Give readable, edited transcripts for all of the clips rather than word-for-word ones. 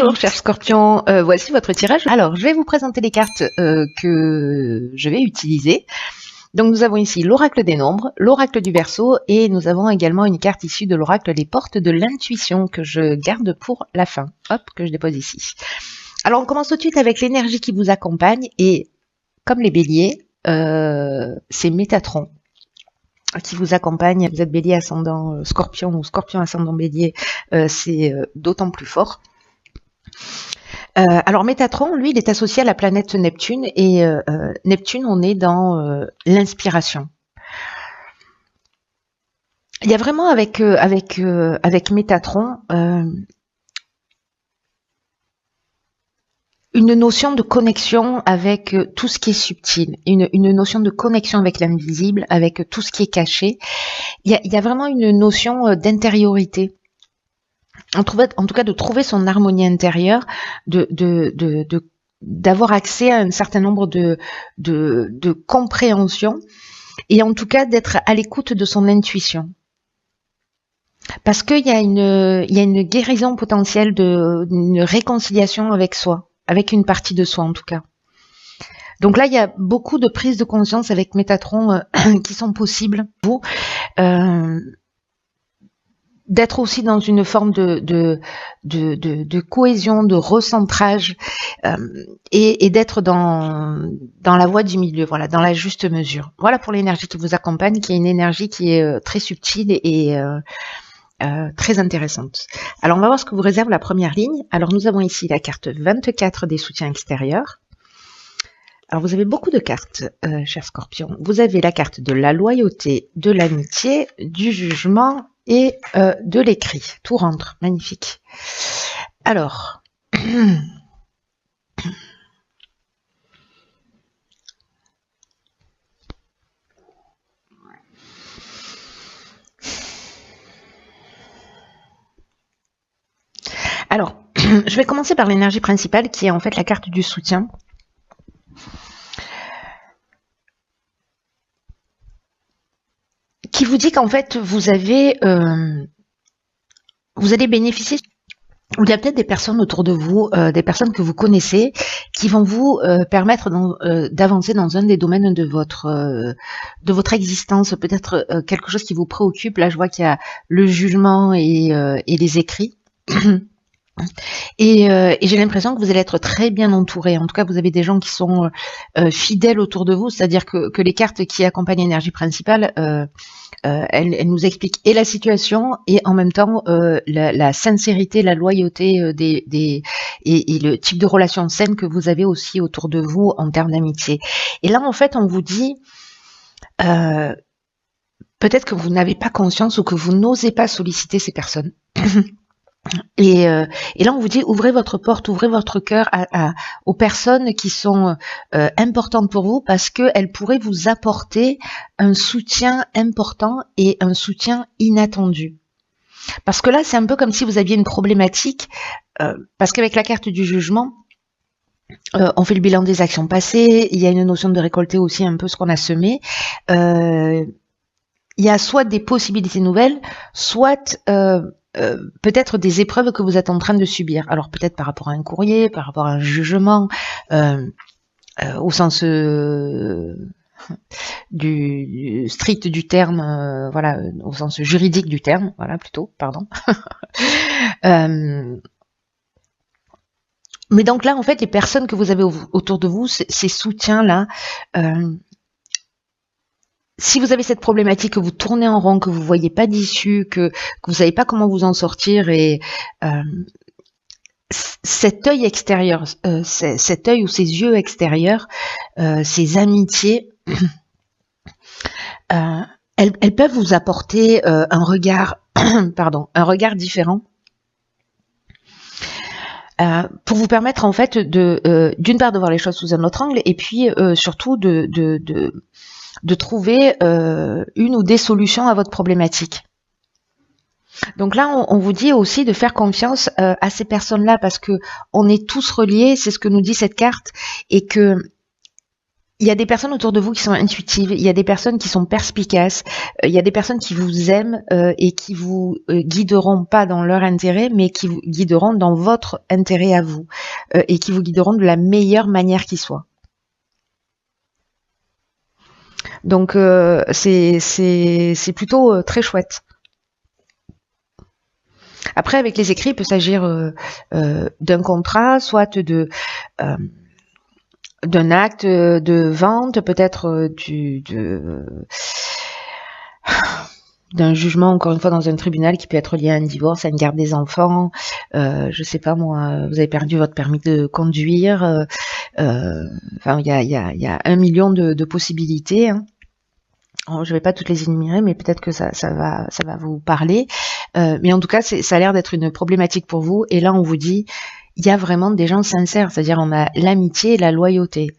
Bonjour chers scorpions, voici votre tirage. Alors je vais vous présenter les cartes que je vais utiliser. Donc nous avons ici l'oracle des nombres, l'oracle du Verseau et nous avons également une carte issue de l'oracle les portes de l'intuition que je garde pour la fin. Hop, que je dépose ici. Alors on commence tout de suite avec l'énergie qui vous accompagne et comme les béliers, c'est Métatron qui vous accompagne. Vous êtes bélier ascendant scorpion ou scorpion ascendant bélier, c'est d'autant plus fort. Alors Métatron, lui, il est associé à la planète Neptune et Neptune, on est dans l'inspiration. Il y a vraiment avec Métatron une notion de connexion avec tout ce qui est subtil, une notion de connexion avec l'invisible, avec tout ce qui est caché. Il y a vraiment une notion d'intériorité. En tout cas, de trouver son harmonie intérieure, d'avoir accès à un certain nombre de compréhensions et en tout cas d'être à l'écoute de son intuition. Parce qu'il y a une guérison potentielle, une réconciliation avec soi, avec une partie de soi en tout cas. Donc là, il y a beaucoup de prises de conscience avec Métatron qui sont possibles. Vous, d'être aussi dans une forme de cohésion, de recentrage et d'être dans la voie du milieu, voilà, dans la juste mesure. Voilà pour l'énergie qui vous accompagne, qui est une énergie qui est très subtile et très intéressante. Alors on va voir ce que vous réserve la première ligne. Alors nous avons ici la carte 24 des soutiens extérieurs. Alors vous avez beaucoup de cartes, chers scorpions. Vous avez la carte de la loyauté, de l'amitié, du jugement et de l'écrit. Tout rentre, magnifique. Alors, je vais commencer par l'énergie principale qui est en fait la carte du soutien. Qui vous dit qu'en fait vous allez bénéficier, ou il y a peut-être des personnes autour de vous, des personnes que vous connaissez, qui vont vous permettre d'avancer dans un des domaines de votre existence, peut-être quelque chose qui vous préoccupe. Là je vois qu'il y a le jugement et les écrits. Et j'ai l'impression que vous allez être très bien entouré. En tout cas, vous avez des gens qui sont fidèles autour de vous, c'est-à-dire que les cartes qui accompagnent l'énergie principale, elles nous expliquent et la situation et en même temps la sincérité, la loyauté et le type de relation saine que vous avez aussi autour de vous en termes d'amitié. Et là, en fait, on vous dit peut-être que vous n'avez pas conscience ou que vous n'osez pas solliciter ces personnes. Et là, on vous dit, ouvrez votre porte, ouvrez votre cœur aux personnes qui sont importantes pour vous parce qu'elles pourraient vous apporter un soutien important et un soutien inattendu. Parce que là, c'est un peu comme si vous aviez une problématique, parce qu'avec la carte du jugement, on fait le bilan des actions passées, il y a une notion de récolter aussi un peu ce qu'on a semé. Il y a soit des possibilités nouvelles, soit peut-être des épreuves que vous êtes en train de subir. Alors peut-être par rapport à un courrier, par rapport à un jugement, au sens du strict du terme, voilà, au sens juridique du terme, voilà plutôt, pardon. Mais donc là, en fait, les personnes que vous avez autour de vous, ces soutiens-là, si vous avez cette problématique, que vous tournez en rond, que vous voyez pas d'issue, que vous savez pas comment vous en sortir, et cet œil extérieur, cet œil ou ces yeux extérieurs, ces amitiés, elles peuvent vous apporter un regard, un regard différent. Pour vous permettre en fait d'une part de voir les choses sous un autre angle et puis surtout de trouver une ou des solutions à votre problématique. Donc là, on vous dit aussi de faire confiance à ces personnes-là parce que on est tous reliés, c'est ce que nous dit cette carte, et que il y a des personnes autour de vous qui sont intuitives, il y a des personnes qui sont perspicaces, il y a des personnes qui vous aiment et qui vous guideront pas dans leur intérêt, mais qui vous guideront dans votre intérêt à vous et qui vous guideront de la meilleure manière qui soit. Donc c'est plutôt très chouette. Après, avec les écrits, il peut s'agir d'un contrat, soit d'un acte de vente, peut-être d'un jugement, encore une fois, dans un tribunal qui peut être lié à un divorce, à une garde des enfants, je sais pas moi, vous avez perdu votre permis de conduire, enfin, il y a 1 million de possibilités, hein. Alors, je vais pas toutes les énumérer, mais peut-être que ça va vous parler. Mais en tout cas, ça a l'air d'être une problématique pour vous. Et là, on vous dit, il y a vraiment des gens sincères, c'est-à-dire on a l'amitié et la loyauté.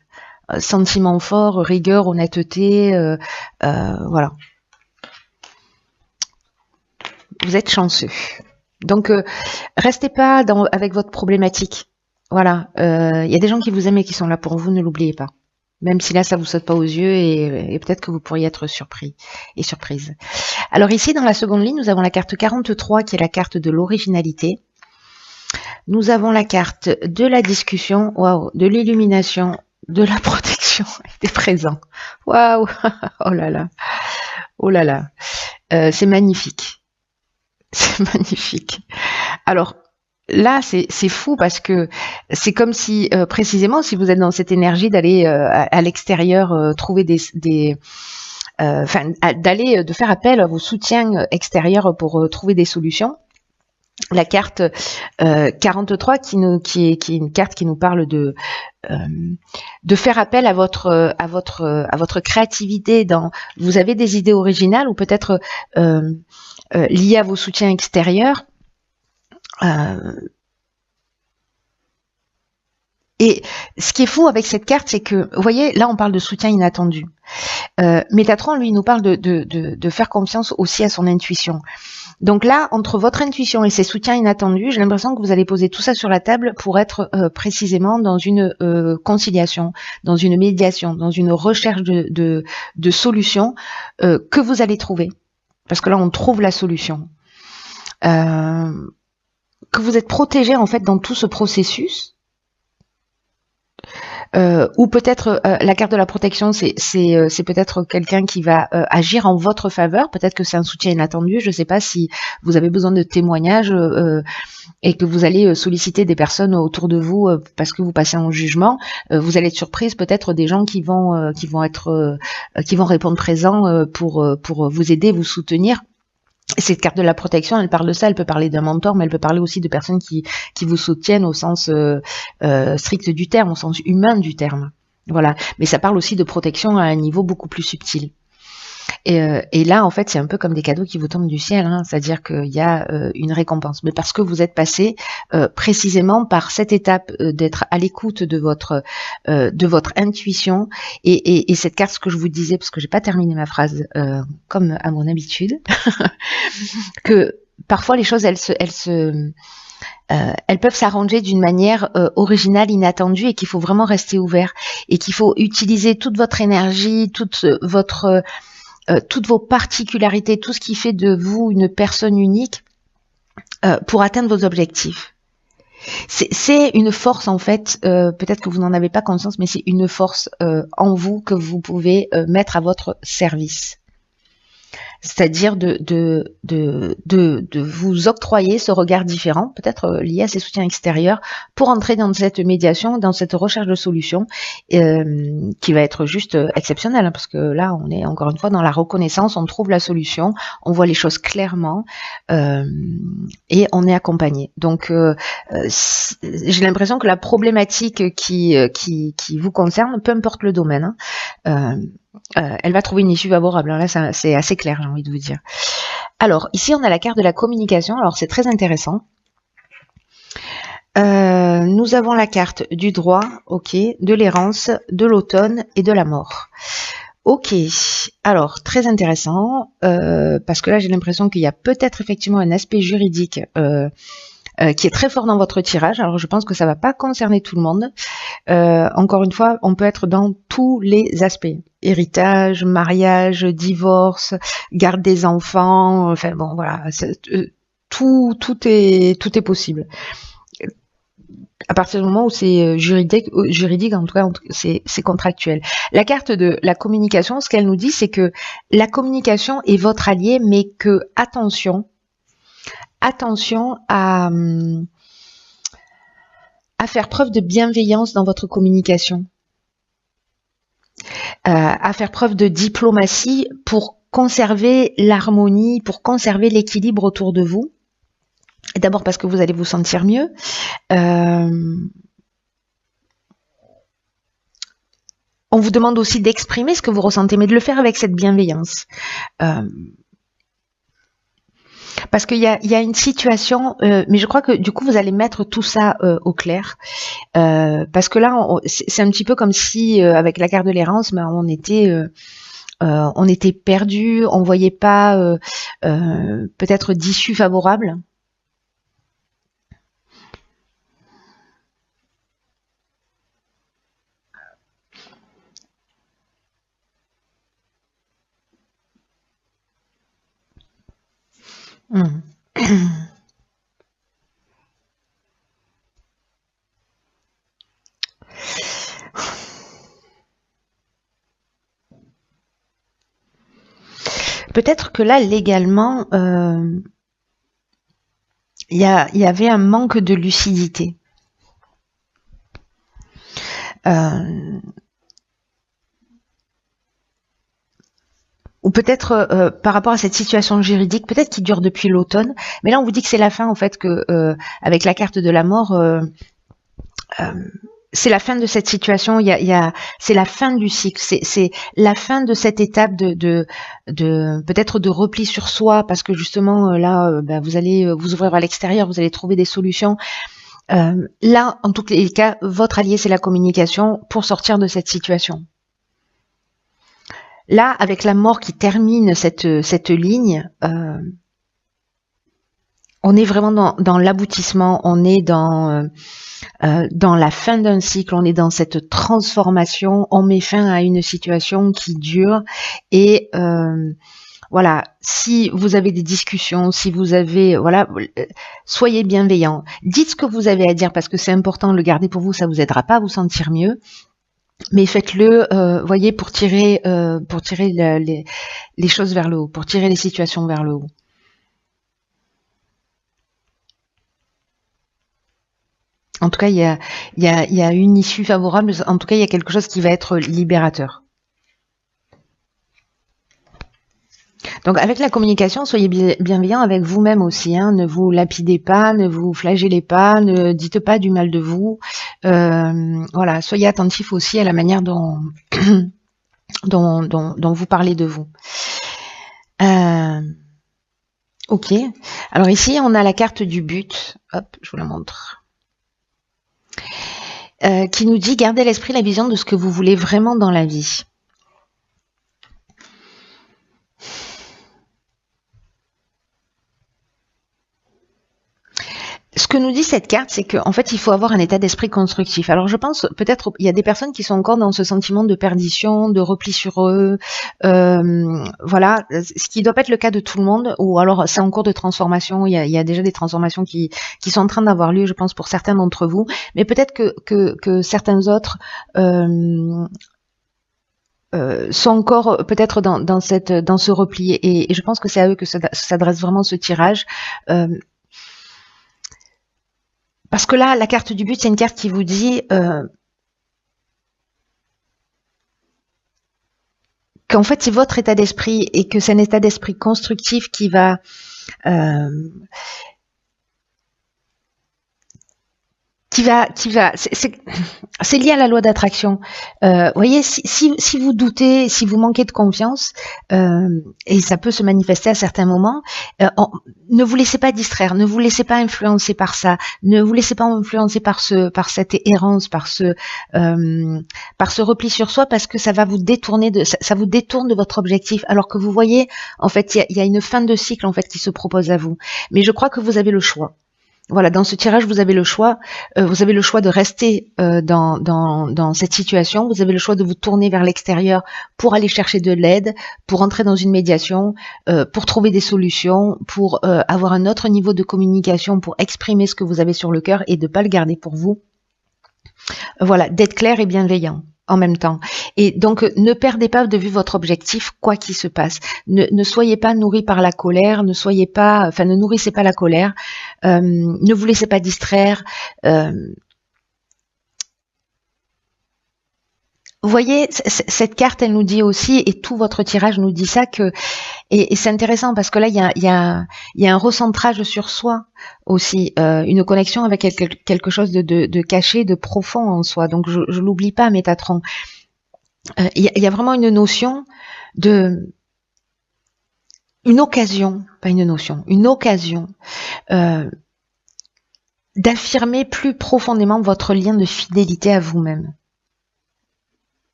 Sentiments forts, rigueur, honnêteté, voilà. Vous êtes chanceux. Donc, restez pas avec votre problématique. Voilà. Il y a des gens qui vous aiment et qui sont là pour vous, ne l'oubliez pas. Même si là, ça vous saute pas aux yeux et peut-être que vous pourriez être surpris et surprise. Alors ici, dans la seconde ligne, nous avons la carte 43 qui est la carte de l'originalité. Nous avons la carte de la discussion, waouh, de l'illumination, de la protection et des présents. Waouh, oh là là, oh là là. C'est magnifique. C'est magnifique. Alors, là, c'est fou parce que c'est comme si, précisément, si vous êtes dans cette énergie d'aller à l'extérieur trouver de faire appel à vos soutiens extérieurs pour trouver des solutions. La carte 43 qui est une carte qui nous parle de faire appel à votre créativité. Vous avez des idées originales ou peut-être liées à vos soutiens extérieurs. Et ce qui est fou avec cette carte, c'est que, vous voyez, là on parle de soutien inattendu. Métatron, lui, nous parle de faire confiance aussi à son intuition. Donc là, entre votre intuition et ses soutiens inattendus, j'ai l'impression que vous allez poser tout ça sur la table pour être précisément dans une conciliation, dans une médiation, dans une recherche de solutions que vous allez trouver. Parce que là, on trouve la solution. Que vous êtes protégé en fait dans tout ce processus. Ou peut-être la carte de la protection, c'est peut-être quelqu'un qui va agir en votre faveur. Peut-être que c'est un soutien inattendu. Je ne sais pas si vous avez besoin de témoignages et que vous allez solliciter des personnes autour de vous parce que vous passez en jugement. Vous allez être surprise, peut-être des gens qui vont répondre présents pour vous aider, vous soutenir. Cette carte de la protection, elle parle de ça, elle peut parler d'un mentor, mais elle peut parler aussi de personnes qui vous soutiennent au sens strict du terme, au sens humain du terme. Voilà. Mais ça parle aussi de protection à un niveau beaucoup plus subtil. Et là, en fait, c'est un peu comme des cadeaux qui vous tombent du ciel, hein, c'est-à-dire qu'il y a une récompense. Mais parce que vous êtes passé précisément par cette étape d'être à l'écoute de votre intuition et cette carte, ce que je vous disais, parce que j'ai pas terminé ma phrase comme à mon habitude, que parfois les choses elles peuvent s'arranger d'une manière originale, inattendue, et qu'il faut vraiment rester ouvert et qu'il faut utiliser toute votre énergie, toutes vos particularités, tout ce qui fait de vous une personne unique pour atteindre vos objectifs. C'est une force en fait, peut-être que vous n'en avez pas conscience, mais c'est une force en vous que vous pouvez mettre à votre service. C'est-à-dire de vous octroyer ce regard différent, peut-être lié à ces soutiens extérieurs, pour entrer dans cette médiation, dans cette recherche de solutions, qui va être juste exceptionnelle, hein, parce que là, on est encore une fois dans la reconnaissance, on trouve la solution, on voit les choses clairement, et on est accompagné. Donc, j'ai l'impression que la problématique qui vous concerne, peu importe le domaine, elle va trouver une issue favorable. Là, c'est assez clair, j'ai envie de vous dire. Alors, ici, on a la carte de la communication. Alors, c'est très intéressant. Nous avons la carte du droit, ok, de l'errance, de l'automne et de la mort. Ok, alors, très intéressant, parce que là, j'ai l'impression qu'il y a peut-être effectivement un aspect juridique qui est très fort dans votre tirage. Alors, je pense que ça va pas concerner tout le monde. Encore une fois, on peut être dans tous les aspects. Héritage, mariage, divorce, garde des enfants, enfin bon, voilà, tout est possible. À partir du moment où c'est juridique, en tout cas, c'est contractuel. La carte de la communication, ce qu'elle nous dit, c'est que la communication est votre allié, mais que attention à faire preuve de bienveillance dans votre communication, à faire preuve de diplomatie pour conserver l'harmonie, pour conserver l'équilibre autour de vous. D'abord parce que vous allez vous sentir mieux. On vous demande aussi d'exprimer ce que vous ressentez, mais de le faire avec cette bienveillance. Parce qu'il y a une situation, mais je crois que du coup vous allez mettre tout ça au clair, parce que là c'est un petit peu comme si avec la carte de l'errance, ben, on était perdu, on voyait pas peut-être d'issue favorable. Peut-être que là, légalement, il y avait un manque de lucidité. Ou peut-être par rapport à cette situation juridique, peut-être qui dure depuis l'automne, mais là on vous dit que c'est la fin en fait, que avec la carte de la mort, c'est la fin de cette situation. C'est la fin du cycle, c'est la fin de cette étape de peut-être de repli sur soi, parce que justement là, vous allez vous ouvrir à l'extérieur, vous allez trouver des solutions. Là, en tous les cas, votre allié c'est la communication pour sortir de cette situation. Là, avec la mort qui termine cette ligne, on est vraiment dans l'aboutissement, on est dans la fin d'un cycle, on est dans cette transformation, on met fin à une situation qui dure et voilà, si vous avez des discussions, si vous avez, voilà, soyez bienveillants. Dites ce que vous avez à dire parce que c'est important de le garder pour vous, ça vous aidera pas à vous sentir mieux. Mais faites-le, voyez, pour tirer les choses vers le haut, pour tirer les situations vers le haut. En tout cas, il y a une issue favorable. En tout cas, il y a quelque chose qui va être libérateur. Donc, avec la communication, soyez bienveillant avec vous-même aussi. Hein. Ne vous lapidez pas, ne vous flagellez pas, ne dites pas du mal de vous. Voilà, soyez attentifs aussi à la manière dont vous parlez de vous. Ok. Alors ici, on a la carte du but. Hop, je vous la montre. Qui nous dit « Gardez à l'esprit la vision de ce que vous voulez vraiment dans la vie ». Ce que nous dit cette carte, c'est qu'en fait, il faut avoir un état d'esprit constructif. Alors, je pense, peut-être, il y a des personnes qui sont encore dans ce sentiment de perdition, de repli sur eux, voilà, ce qui doit pas être le cas de tout le monde, ou alors c'est en cours de transformation, il y a déjà des transformations qui sont en train d'avoir lieu, je pense, pour certains d'entre vous, mais peut-être que certains autres sont encore peut-être dans ce repli, et je pense que c'est à eux que s'adresse vraiment ce tirage. Parce que là, la carte du but, c'est une carte qui vous dit qu'en fait, c'est votre état d'esprit et que c'est un état d'esprit constructif qui va c'est lié à la loi d'attraction. Voyez, si vous doutez, si vous manquez de confiance, et ça peut se manifester à certains moments, ne vous laissez pas distraire, ne vous laissez pas influencer par ça, ne vous laissez pas influencer par cette errance, par ce repli sur soi, parce que ça va vous détourner ça vous détourne de votre objectif. Alors que vous voyez, en fait, il y a une fin de cycle en fait qui se propose à vous. Mais je crois que vous avez le choix. voilà, dans ce tirage, vous avez le choix. Vous avez le choix de rester dans cette situation. Vous avez le choix de vous tourner vers l'extérieur pour aller chercher de l'aide, pour entrer dans une médiation, pour trouver des solutions, pour avoir un autre niveau de communication, pour exprimer ce que vous avez sur le cœur et de pas le garder pour vous. Voilà, d'être clair et bienveillant en même temps. Et donc, ne perdez pas de vue votre objectif, quoi qu'il se passe. Ne soyez pas nourri par la colère, ne nourrissez pas la colère, ne vous laissez pas distraire. Vous voyez, cette carte, elle nous dit aussi, et tout votre tirage nous dit ça, et c'est intéressant parce que là, il y a un recentrage sur soi aussi, une connexion avec quelque chose de caché, de profond en soi. Donc, je l'oublie pas, Métatron. Il y a vraiment une notion une occasion d'affirmer plus profondément votre lien de fidélité à vous-même.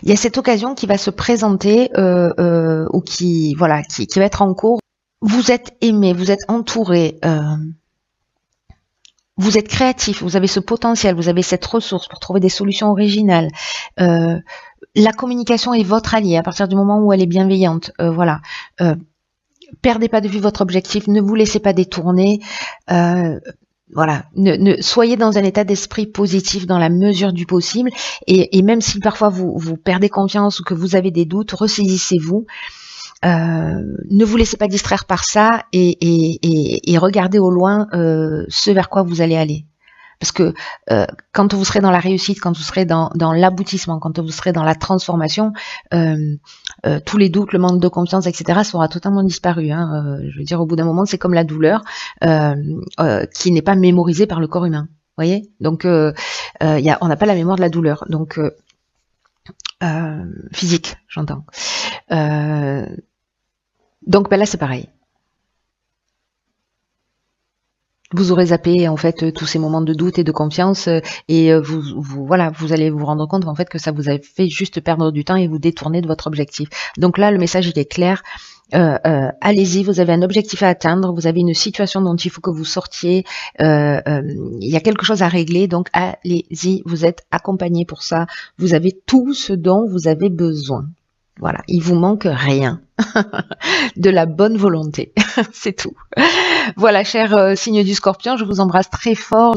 Il y a cette occasion qui va se présenter ou qui va être en cours. Vous êtes aimé, vous êtes entouré, vous êtes créatif, vous avez ce potentiel, vous avez cette ressource pour trouver des solutions originales. La communication est votre allié à partir du moment où elle est bienveillante. Perdez pas de vue votre objectif, ne vous laissez pas détourner. Soyez dans un état d'esprit positif dans la mesure du possible, et même si parfois vous perdez confiance ou que vous avez des doutes, ressaisissez-vous. Ne vous laissez pas distraire par ça et regardez au loin ce vers quoi vous allez aller. Parce que quand vous serez dans la réussite, quand vous serez dans l'aboutissement, quand vous serez dans la transformation, tous les doutes, le manque de confiance, etc. sera totalement disparu. Je veux dire, au bout d'un moment, c'est comme la douleur qui n'est pas mémorisée par le corps humain. Vous voyez ? Donc, on n'a pas la mémoire de la douleur. Donc, physique, j'entends. Donc, là, c'est pareil. Vous aurez zappé en fait tous ces moments de doute et de confiance et vous allez vous rendre compte en fait que ça vous a fait juste perdre du temps et vous détourner de votre objectif. Donc là, le message il est clair. Allez-y, vous avez un objectif à atteindre, vous avez une situation dont il faut que vous sortiez, il y a quelque chose à régler, donc allez-y, vous êtes accompagné pour ça, vous avez tout ce dont vous avez besoin. Voilà, il vous manque rien. De la bonne volonté, c'est tout. Voilà, cher signe du Scorpion, je vous embrasse très fort,